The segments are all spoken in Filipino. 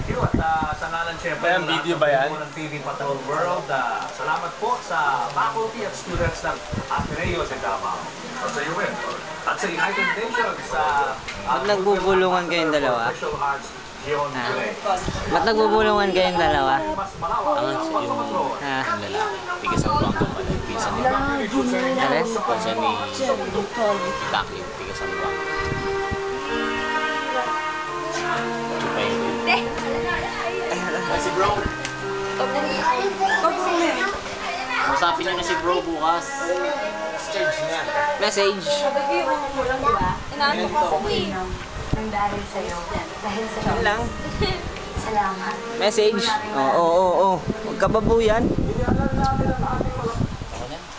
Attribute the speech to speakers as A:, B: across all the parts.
A: thank you. At sa ngalan siyempre
B: Ayan, video ba yan?
A: ng TV Patrol World, salamat po sa faculty at students ng Ateneo sa Davao. At sa UN, at sa United Nations, sa
C: Ba't nagbubulungan kayong dalawa?
A: Visual Arts Gion Gray.
C: Ba't nagbubulungan kayong dalawa?
A: Mas malawak
D: Ang
A: ang pagpapatron.
C: Ha?
D: lalaki, tigas ang buwang ko pala, pinsan ni
C: Ares?
D: pinsan ni Taki, tigas ang buwang. Si bro. Usapin niyo na si bro bukas.
C: Message.
E: Inaano ko ako eh.
F: Nang dahil sa'yo. Dahil sa
C: Yun lang.
F: salamat.
C: Message. Oo. Huwag ka babuyan.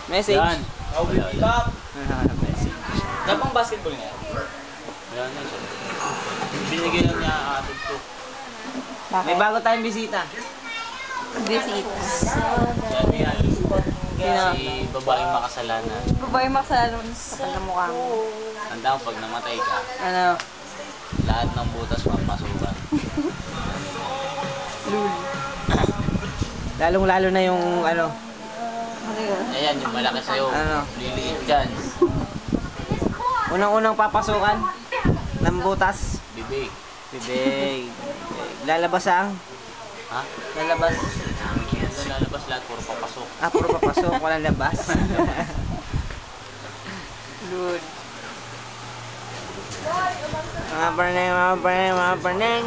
C: Message.
D: Yan.
C: Message.
D: Napang basketball nga yan. Yan na siya. Binigyan lang niya atid ko.
C: May bago tayong bisita.
E: Bisita.
D: Yan.
C: Sino?
D: Si babaeng makasalanan.
E: Babae makasalanan sa pagmamukha mo.
D: Tandaan pag namatay ka,
C: Ano?
D: lahat ng butas mapasukan.
C: Lalong-lalo na yung ano.
E: Ano yun?
D: Ayan, yung malaki sa'yo.
C: Ano?
D: Liliit dyan.
C: Unang-unang papasukan ng butas.
D: Bibig.
C: Bibig. Lalabas ang?
D: Ha?
C: Lalabas.
D: Doon lalabas lahat, puro papasok.
C: Puro papasok. Walang labas.
E: Lord.
C: Mga parneng.